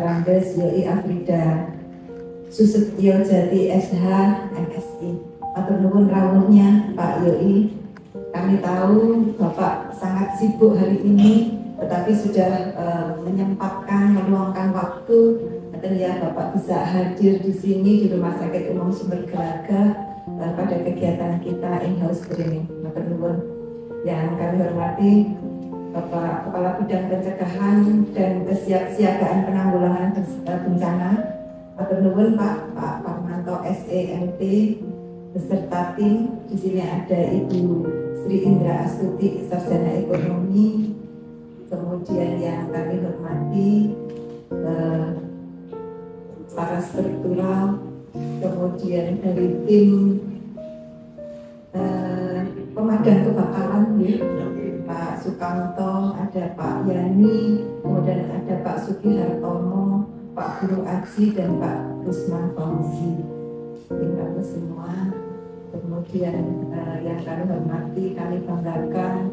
Terandes Yoi Afrida Susetyo Jati SH MSI. Matur nuwun rawuhnya Pak Yoi. Kami tahu Bapak sangat sibuk hari ini, tetapi sudah menyempatkan meluangkan waktu dan ya Bapak bisa hadir di sini di Rumah Sakit Umum Sumber Gelaga pada kegiatan kita in-house training. Matur nuwun. Yang kami hormati Bapak Kepala Bidang Pencegahan dan Kesiapsiagaan Penanggulangan Bencana. Matur nuwun Pak Parmanto SEMT beserta tim. Di sini ada Ibu Sri Indra Astuti, Sarjana Ekonomi. Kemudian yang kami hormati para struktural, kemudian dari tim pemadam kebakaran, Pak Sukamto, ada Pak Yani, kemudian ada Pak Sugihartono, Pak Guru Aji, dan Pak Rusman Fauzi. Kami semua. Kemudian yang kami hormati, kami banggakan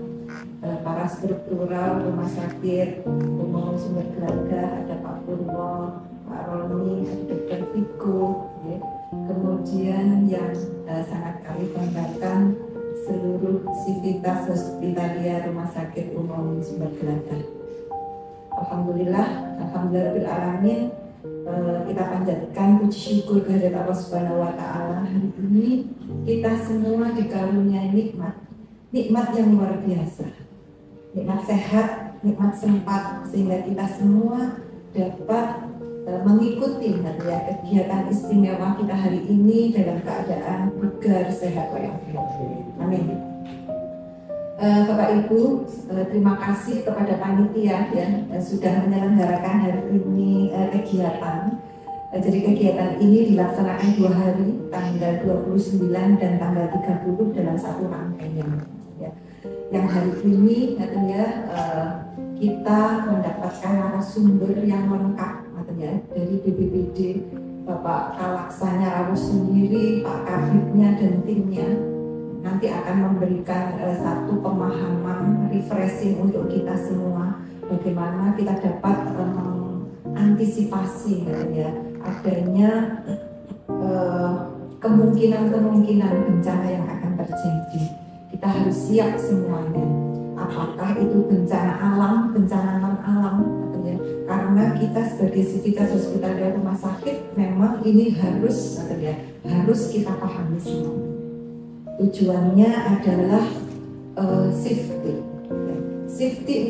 para struktural Rumah Sakit Umum Sumber Gelaga, ada Pak Purwo, Pak Roni, Dr. Viko, ya. Kemudian yang sangat kami banggakan seluruh sivitas hospitalia Rumah Sakit Umum Sumber Gelaga. Alhamdulillah, alhamdulillahirrahmanirrahim. Kita panjatkan puji syukur kehadirat Allah Subhanahu wa Ta'ala. Hari ini kita semua dikaruniai nikmat yang luar biasa, nikmat sehat, nikmat sempat, sehingga kita semua dapat mengikuti kegiatan istimewa kita hari ini dalam keadaan bugar, sehat, walafiat. Amin. Bapak Ibu, terima kasih kepada panitia yang sudah menyelenggarakan hari ini kegiatan. Jadi kegiatan ini dilaksanakan 2 hari, tanggal 29 dan tanggal 30 dalam satu rangkaian. Ya. Yang hari ini kita mendapatkan narasumber yang lengkap dari BPBD, Bapak Kalaksanya Rawuh sendiri, Pak Kabitnya dan timnya. Nanti akan memberikan satu pemahaman refreshing untuk kita semua, bagaimana kita dapat mengantisipasi adanya kemungkinan bencana yang akan terjadi. Kita harus siap semuanya, apakah itu bencana alam, bencana non alam, karena kita sebagai sivitas hospitalia rumah sakit memang ini harus kita pahami semua. Tujuannya adalah safety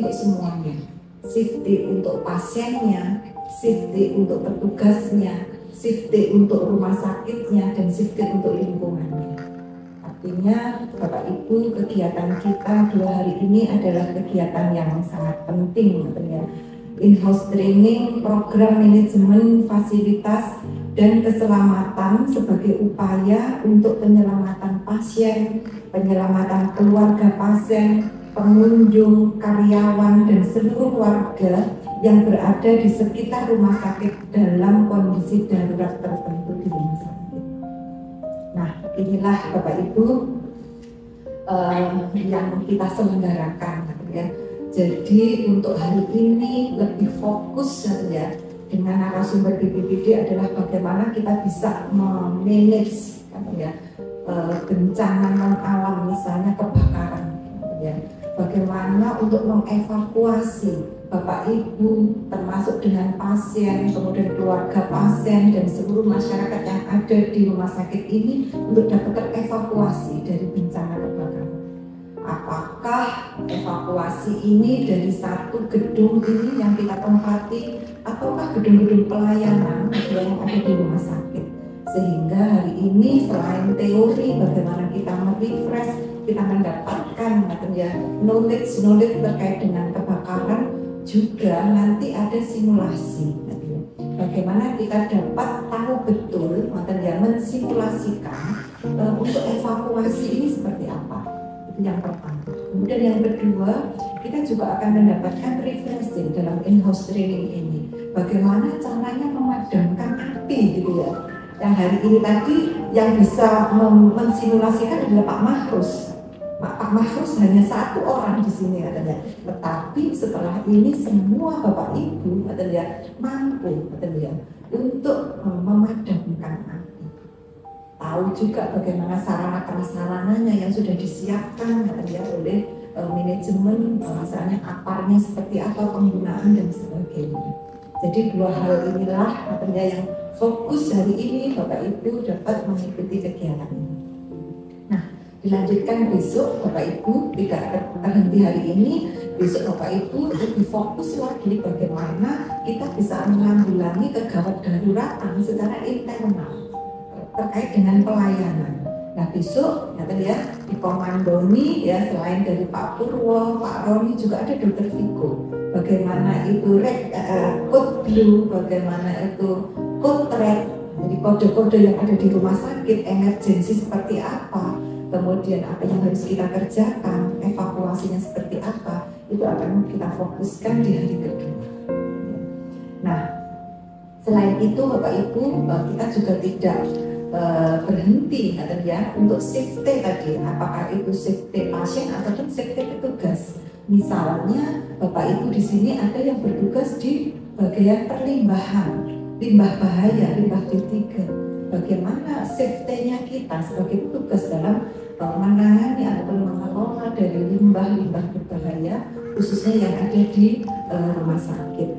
untuk semuanya, safety untuk pasiennya, safety untuk petugasnya, safety untuk rumah sakitnya, dan safety untuk lingkungannya. Artinya Bapak Ibu, kegiatan kita 2 hari ini adalah kegiatan yang sangat penting, in-house training, program manajemen fasilitas dan keselamatan sebagai upaya untuk penyelamatan pasien, penyelamatan keluarga pasien, pengunjung, karyawan, dan seluruh warga yang berada di sekitar rumah sakit dalam kondisi darurat tertentu di rumah sakit. Nah, inilah Bapak Ibu yang kita selenggarakan. Jadi untuk hari ini lebih fokus dengan narasumber BPBD adalah bagaimana kita bisa memanage bencana non alam, misalnya kebakaran, bagaimana untuk mengevakuasi Bapak Ibu termasuk dengan pasien, kemudian keluarga pasien dan seluruh masyarakat yang ada di rumah sakit ini untuk dapat terevakuasi dari bencana kebakaran. Apakah evakuasi ini dari satu gedung ini yang kita tempati, ataukah gedung-gedung pelayanan yang ada di rumah sakit? Sehingga hari ini selain teori bagaimana kita merefresh, kita mendapatkan knowledge terkait dengan kebakaran, juga nanti ada simulasi. Bagaimana kita dapat tahu betul, mensimulasikan untuk evakuasi ini seperti apa. Yang pertama. Kemudian yang kedua, kita juga akan mendapatkan refreshing dalam in-house training ini. Bagaimana caranya memadamkan api Yang hari ini tadi yang bisa mensimulasikan adalah Pak Mahrus. Pak Mahrus hanya 1 orang di sini katanya. Tetapi setelah ini semua Bapak Ibu katanya mampu katanya untuk memadamkan api. Tahu juga bagaimana sarana prasarananya yang sudah disiapkan katanya oleh manajemen, misalnya aparnya seperti apa, penggunaan dan sebagainya. Jadi 2 hal inilah katanya yang fokus hari ini Bapak Ibu dapat mengikuti kegiatan ini. Nah, dilanjutkan besok Bapak Ibu, tidak terhenti hari ini. Besok Bapak Ibu lebih fokus lagi bagaimana kita bisa menanggulangi kegawat daruratan secara internal terkait dengan pelayanan. Nah, besok ya dikomandoi ya selain dari Pak Purwo, Pak Roni juga ada Dr. Viko. Bagaimana itu code blue, bagaimana itu code red, jadi kode-kode yang ada di rumah sakit, emergensi seperti apa, kemudian apa yang harus kita kerjakan, evakuasinya seperti apa, itu akan kita fokuskan di hari kedua. Nah, selain itu Bapak Ibu, kita juga tidak berhenti ya untuk safety tadi, apakah itu safety pasien ataupun safety petugas. Misalnya Bapak Ibu di sini ada yang bertugas di bagian perlimbahan, limbah bahaya, limbah B3. Bagaimana safety-nya kita sebagai petugas dalam menangani ataupun mengelola dari limbah-limbah berbahaya khususnya yang ada di rumah sakit.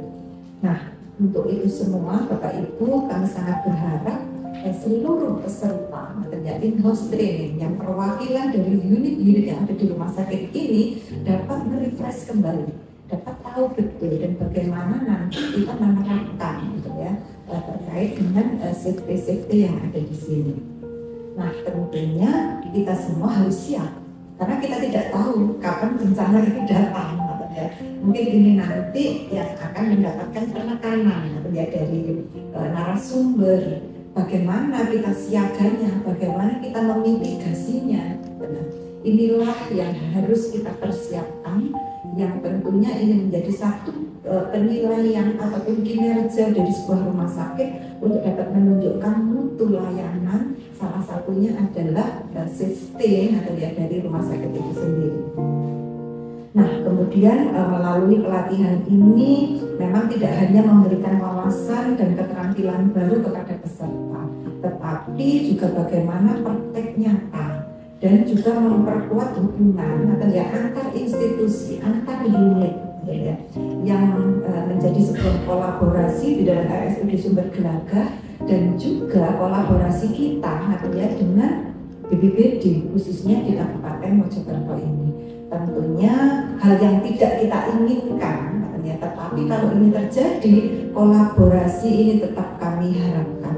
Nah, untuk itu semua Bapak Ibu kami sangat berharap seluruh peserta ternyata in-house training yang perwakilan dari unit-unit yang ada di rumah sakit ini dapat merefresh kembali, dapat tahu betul dan bagaimana nanti kita menerapkan gitu ya terkait dengan safety yang ada di sini. Nah, tentunya kita semua harus siap karena kita tidak tahu kapan bencana itu datang. Mungkin ini nanti yang akan mendapatkan penekanan ya dari narasumber. Bagaimana kita siaganya, bagaimana kita memitigasinya. Inilah yang harus kita persiapkan, yang tentunya ini menjadi satu penilaian ataupun kinerja dari sebuah rumah sakit untuk dapat menunjukkan mutu layanan. Salah satunya adalah safety atau ya dari rumah sakit itu sendiri. Nah, kemudian melalui pelatihan ini memang tidak hanya memberikan wawasan dan keterampilan baru kepada peserta, tetapi juga bagaimana praktek nyata dan juga memperkuat hubungan atau ya antar institusi, antar unit ya, yang menjadi sebuah kolaborasi di dalam RSUD Sumber Gelagah dan juga kolaborasi kita atau ya dengan BPBD khususnya di Kabupaten Mojokerto ini. Tentunya hal yang tidak kita inginkan, tetapi kalau ini terjadi, kolaborasi ini tetap kami harapkan.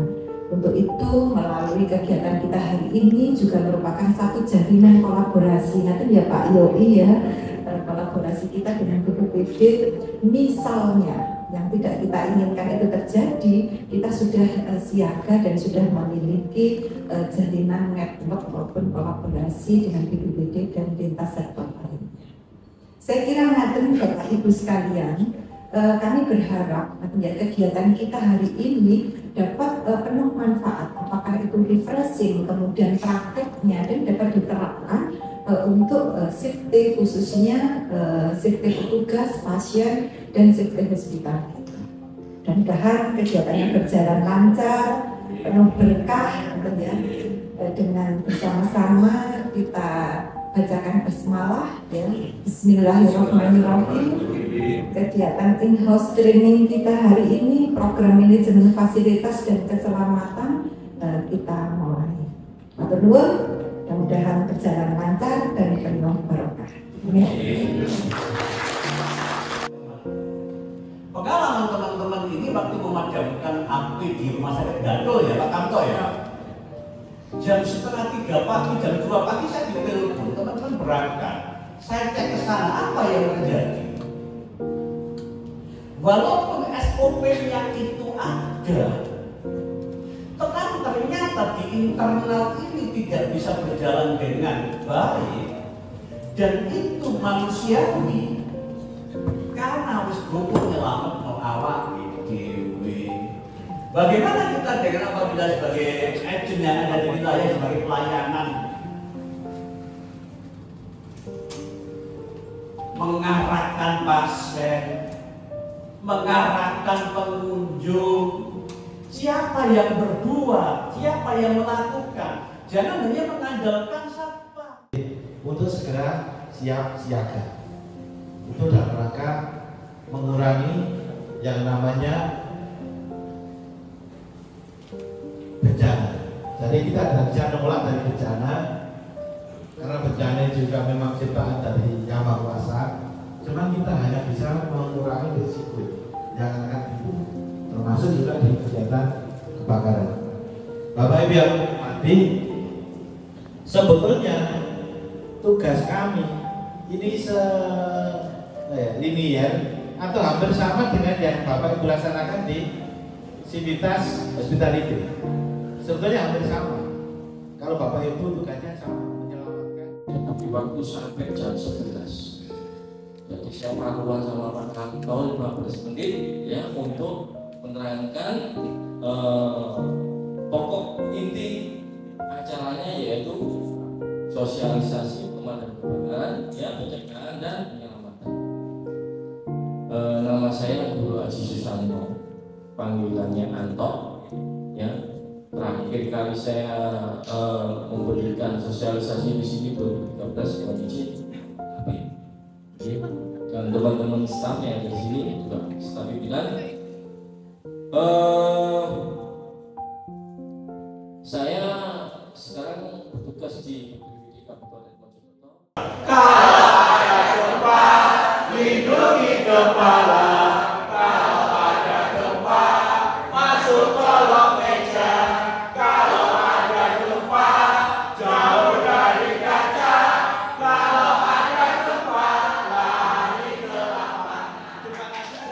Untuk itu, melalui kegiatan kita hari ini juga merupakan satu jalinan kolaborasi. Nanti ya Pak Yoi ya, kolaborasi kita dengan BPBD, misalnya yang tidak kita inginkan itu terjadi, kita sudah siaga dan sudah memiliki jalinan network maupun kolaborasi dengan BPBD dan lintas sektor lainnya. Saya kira ngaten Bapak Ibu sekalian, kami berharap ya, kegiatan kita hari ini dapat penuh manfaat, apakah itu refreshing, kemudian prakteknya dan dapat diterapkan untuk safety khususnya safety petugas, pasien, dan safety hospital. Dan mudah-mudahan kegiatannya berjalan lancar, penuh berkah, ya. Dengan bersama-sama kita bacakan basmalah, ya. Bismillahirrahmanirrahim. Kegiatan in-house training kita hari ini, program manajemen fasilitas dan keselamatan kita mulai. Kedua, mudah-mudahan berjalan lancar dan penuh barokah. Pengalaman teman-teman ini waktu memadamkan api di rumah sakit Gadol ya Pak Kamto ya. Jam 2:30 pagi, jam 2 pagi saya ditelepon, teman-teman berangkat. Saya cek ke sana apa yang terjadi. Walaupun SOP-nya itu ada, tetapi ternyata di internal ini tidak bisa berjalan dengan baik, dan itu manusiawi karena harus butuh nyelamat awak dewi. Bagaimana kita dengan apabila sebagai agent yang ada di wilayah sebagai pelayanan mengarahkan pasien, mengarahkan pengunjung. Siapa yang berbuat, siapa yang melakukan. Jangan hanya mengandalkan satpam. Untuk segera siap siaga. Itu dalam rangka mengurangi yang namanya bencana. Jadi kita tidak bisa menolak dari bencana, karena bencana juga memang ciptaan dari Yang Maha Kuasa. Cuman kita hanya bisa mengurangi risiko yang akan timbul, termasuk juga di kegiatan kebakaran. Bapak Ibu yang hormati, sebetulnya tugas kami ini linear atau hampir sama dengan yang Bapak Ibu laksanakan di Civitas Hospitality. Sebetulnya hampir sama. Kalau Bapak Ibu tugasnya sama menyelamatkan. Tapi waktu sampai jam 11. Jadi saya melakukan sama Pak Kanto 15 menit ya untuk menerangkan pokok inti acaranya, yaitu sosialisasi pemadam kebakaran, ya, pencegahan dan penyelamatan. Nama saya Guru Haji Susanto, panggilannya Anto. Ya, terakhir kali saya memberikan sosialisasi di sini 2013 kondisi dan teman-teman staf yang di sini juga staf pimpinan. Saya sekarang bertugas di BPBD Kabupaten Mojokerto. Kalau ada gempa, lindungi kepala. Kalau ada gempa, masuk kolong meja. Kalau ada gempa, jauh dari kaca. Kalau ada gempa, lari ke lapangan. Terima kasih.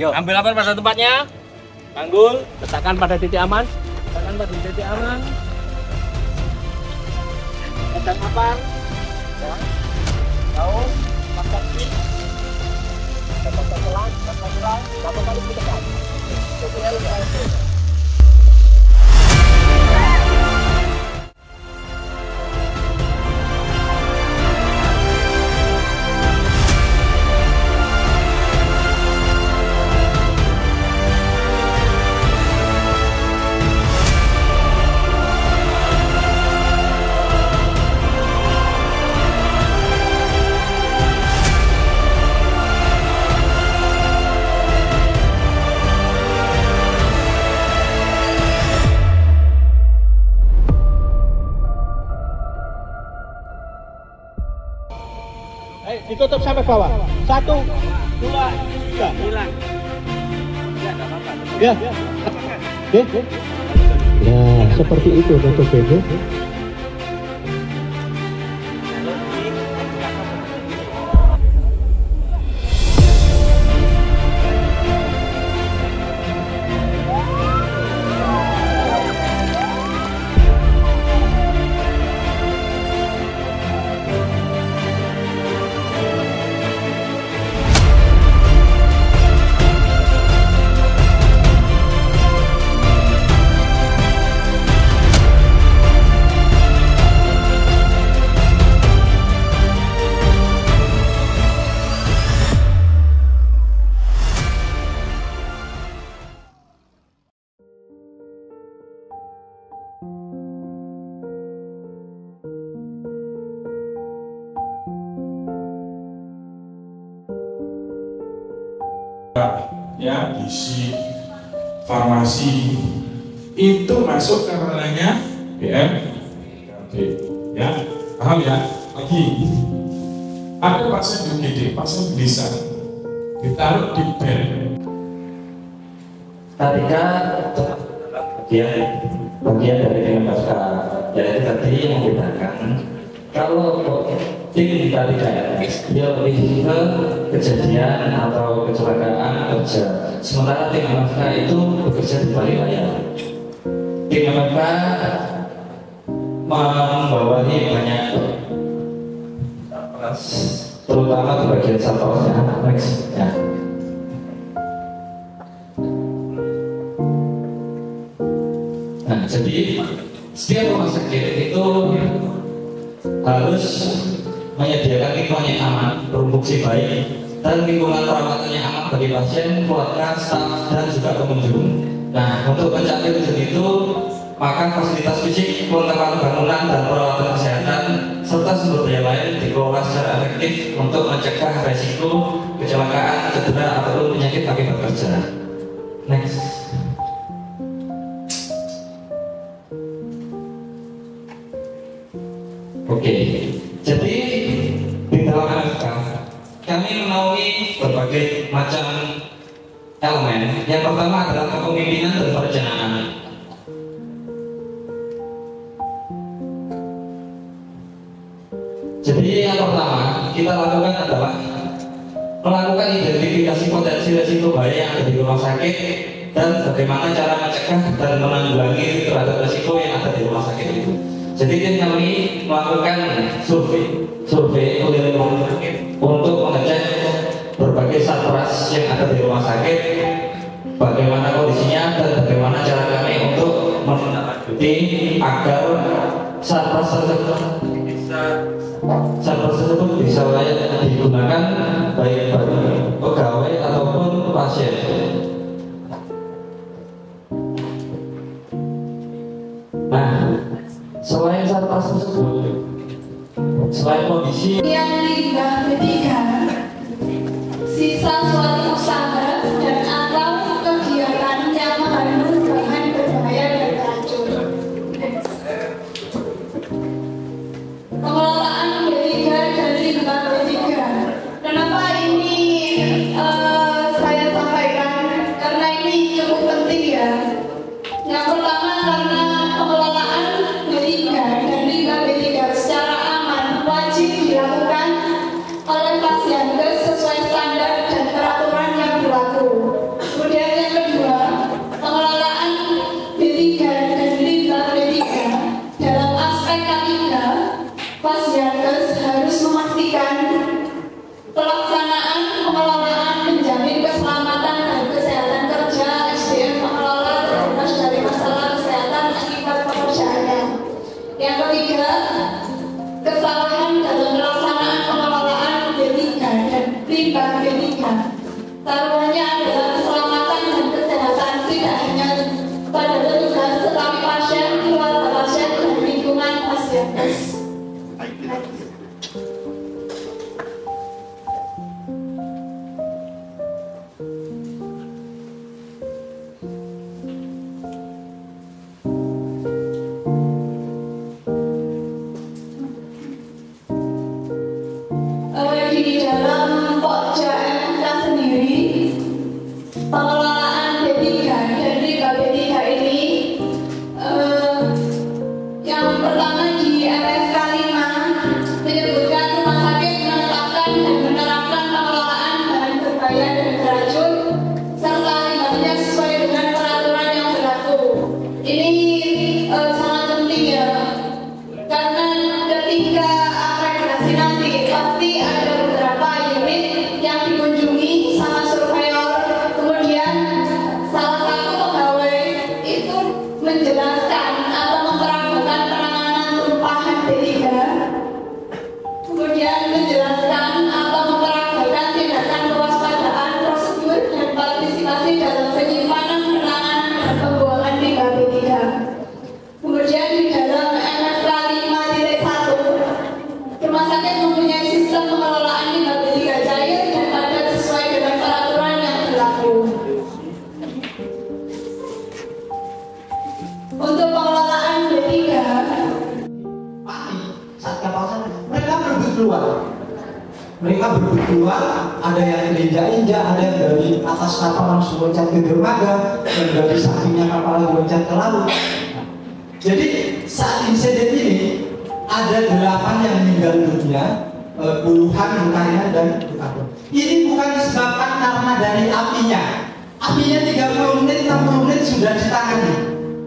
Yuk, ambil apar pada tempatnya. Panggul, letakkan pada titik aman. Letakkan pada titik aman. Letak apar. Ya. Tahu, makan sih. Tepat pelan, satu kali ditekan. Sekian kali. Ditutup sampai bawah. 1, 2, 3. Hilang. Ya, enggak apa-apa. Ya. Oke. Nah, seperti itu tutup itu. Ya, gizi, farmasi itu masuk ke ranahnya BMKG. Ya, paham ya? Lagi ada pasien UGD, pasien bisa ditaruh di bed. Ketika bagian dari tim pasca, yaitu tadi membedakan Kalau tim tadi dia lebih ke kejadian atau kecelakaan kerja, sementara tim MFK itu bekerja di balik layar. Tim MFK membawahi banyak terutama di bagian satpamnya. Next ya. Nah, jadi setiap rumah sakit itu harus menyediakan lingkungan yang aman, berfungsi baik, dan lingkungan perawatannya aman bagi pasien, keluarga, staf, dan juga pengunjung. Nah, untuk mencapai tujuan itu, maka fasilitas fisik, kelengkapan bangunan, dan perawatan kesehatan, serta sumber daya lain dikelola secara efektif untuk mencegah resiko kecelakaan, cedera, ataupun penyakit akibat kerja. Next. Oke, jadi di dalam MFK kami menaungi berbagai macam elemen. Yang pertama adalah kepemimpinan dan perencanaan. Jadi yang pertama kita lakukan adalah melakukan identifikasi potensi resiko bahaya yang ada di rumah sakit dan bagaimana cara mencegah dan menanggulangi terhadap resiko yang ada di rumah sakit itu. Jadi tim kami melakukan survei keliling rumah sakit untuk mengecek berbagai satpras yang ada di rumah sakit, bagaimana kondisinya dan bagaimana cara kami untuk menindaklanjuti agar satpras tersebut bisa layak digunakan baik bagi pegawai ataupun pasien. Nah, selain satpras tersebut, selain kondisi yang limbah ketiga, sisa suatu usaha dan atau kegiatan yang mengandung bahan berbahaya dan beracun. Pengelolaan B3 dan limbah B3. Kenapa ini saya sampaikan? Karena ini cukup penting ya. Yang pertama karena pengelolaan B3 dan limbah B3 secara aman wajib dilakukan oleh Pasienkes sesuai standar dan peraturan yang berlaku. Kemudian yang kedua, pengelolaan B3 dan limbah B3 dalam aspek K3, Pasienkes harus memastikan pelaksanaan pengelolaan menjamin keselamatan dan kesehatan kerja SDM pengelola terbebas dari masalah kesehatan akibat pekerjaannya. Yang ketiga, kesalahan dalam pelaksanaan pengelolaan B3 dan limbah B3. Taruhannya adalah keselamatan dan kesehatan tidak hanya pada petugas tetapi pasien, keluarga pasien, dan lingkungan Pasienkes. Di dalam Pokja MFK sendiri, pengelolaan B3 dan limbah B3 ini yang pertama di MFK 5 menyebutkan rumah sakit menetapkan dan menerapkan pengelolaan bahan berbahaya dan beracun serta limbahnya sesuai dengan peraturan yang berlaku. Ini sangat penting ya, karena ketika akreditas nanti pasti ada beberapa unit yang dikunjungi sama surveyor, kemudian salah satu pegawai itu menjelaskan atau memperagakan penanganan tumpahan B3, kemudian menjelaskan atau memperagakan tindakan kewaspadaan, prosedur dan partisipasi dalam penyimpanan, penanganan dan pembuangan limbah B3. Kemudian di dalam MFK 5.1, rumah sakit mempunyai sistem pengelolaan limbah B3 cair dan padat sesuai dengan peraturan yang berlaku. Untuk pengelolaan B3, saat kapal sana, mereka berebut keluar. Mereka berebut keluar, ada yang injak-injak, ada yang dari atas kapal langsung loncat ke dermaga, dan dari sampingnya kapal lagi loncat ke laut. Jadi saat insiden ini ada 8 yang meninggal dunia, puluhan lukanya dan luka. Ini bukan disebabkan karena dari apinya. Apinya 30 menit, 60 menit sudah ditangani.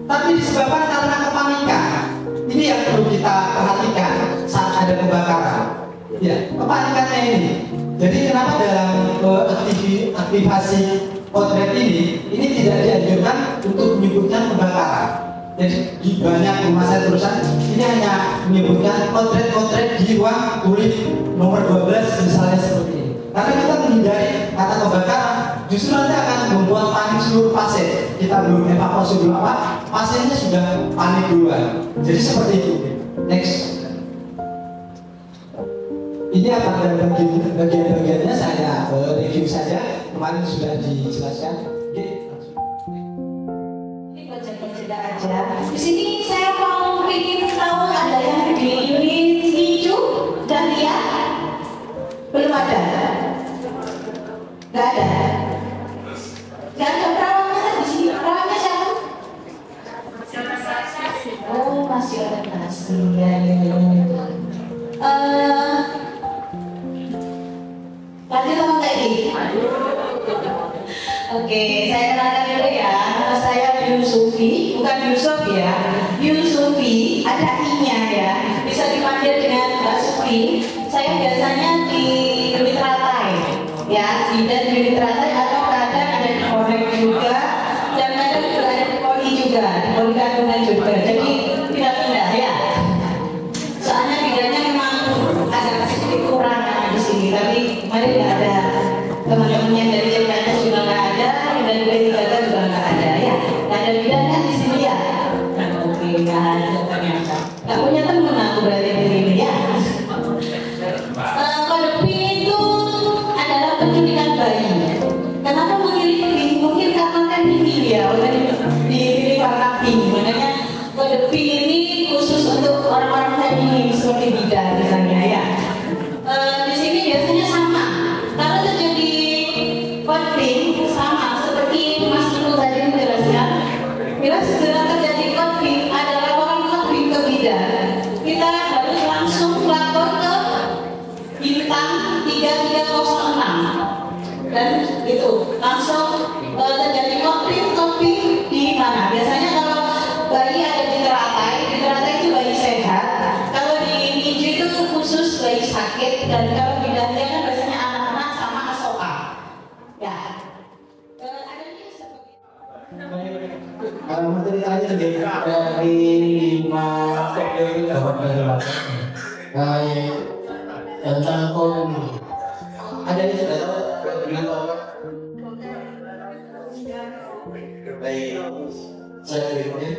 Tapi disebabkan karena kepanikan. Ini yang perlu kita perhatikan saat ada kebakaran. Ya, kepanikannya ini. Jadi kenapa dalam aktivasi potret ini tidak dianjurkan untuk menyebutkan kebakaran. Jadi di banyak rumah saya terusan ini hanya menyebutkan potret di ruang kulit nomor 12 misalnya seperti ini. Karena kita menghindari kata kebakaran, justru nanti akan membuat panik seluruh pasien. Kita belum evakuasi dulu apa, pasiennya sudah panik duluan. Jadi seperti itu. Next. Ini apa bagian-bagiannya saya review saja. Kemarin sudah dijelaskan. Ini baca-baca aja. Di sini saya mau ingin tahu ada yang di unit hijau dan ya belum ada. Nggak ada. Nggak ada perawatnya di sini. Perawatnya siapa? Oh, masih ada nasi. Lanjut sama lagi. Oke, saya kenalkan dulu ya. Nama saya Yusufi, bukan Yusuf ya. Yusufi, ada I-nya ya. Bisa dipanggil dengan Mbak Sufi. Saya biasanya di unit ratai, ya, bidan di unit ratai atau kadang ada di korek juga, dan kadang juga ada di poli juga, di poli kandungan juga. Jadi pindah-pindah ya. Soalnya bidannya memang agak sedikit kurang di sini, tapi kemarin nggak ada. Teman-temannya dari JKS juga nggak ada, dan dari B3K juga nggak ada ya. Nggak ada bidan kan di sini ya? Oke, nggak ada ternyata. Nggak punya teman aku berarti di sini ya. Kode PIN itu adalah penculikan bayi. Kenapa memilih PIN? Mungkin karena kan ini ya, udah dipilih warna pink. Makanya kode PIN ini khusus untuk orang-orang feminin seperti bidan misalnya ya. Di sini biasanya sama. Kalau terjadi konflik sama seperti Mas Nurul tadi menjelaskan, bila segera terjadi konflik ada laporan konflik ke bidan, kita harus langsung lapor ke bintang 3306 dan itu langsung terjadi konflik di mana? Biasanya kalau bayi ada di teratai itu bayi sehat. Kalau di hijau itu khusus bayi sakit, dan kalau bidannya kan biasanya anak-anak sama asoka. Ya. Adanya seperti Kalau materi terakhir dari 5 video dapat tentang ekonomi. Ada yang sudah tahu dengan apa? Baik, saya berikutnya.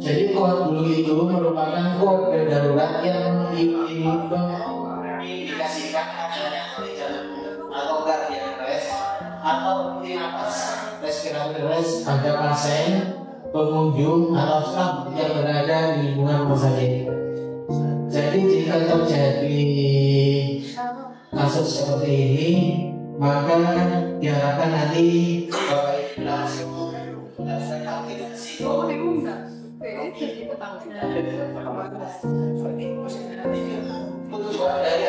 Jadi kode dulu itu merupakan kode darurat yang diindikasikan adanya jantung atau cardiac arrest atau nafas respiratory arrest pada pasien, pengunjung atau staf yang berada di lingkungan rumah sakit. Jadi jika terjadi kasus seperti ini, maka diharapkan nanti Bapak Ibu langsung melakukan aktivasi tujuan dari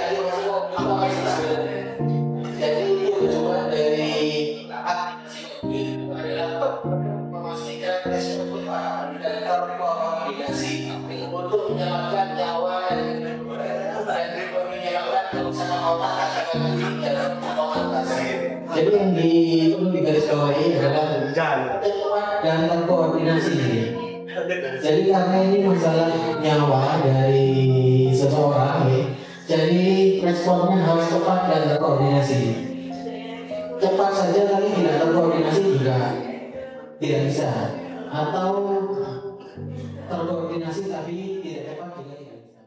jadi tujuan dari aktivasi adalah memastikan respon dan koordinasi untuk menyelamatkan nyawa dan menyelamatkan kerusakan otak dalam pasien. Jadi yang perlu digarisbawahi adalah tepat dan terkoordinasi. Jadi karena ini masalah nyawa dari seseorang, jadi responnya harus tepat dan terkoordinasi. Cepat saja tapi tidak terkoordinasi juga tidak bisa, atau terkoordinasi tapi tidak cepat juga tidak bisa.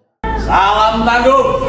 Salam tangguh.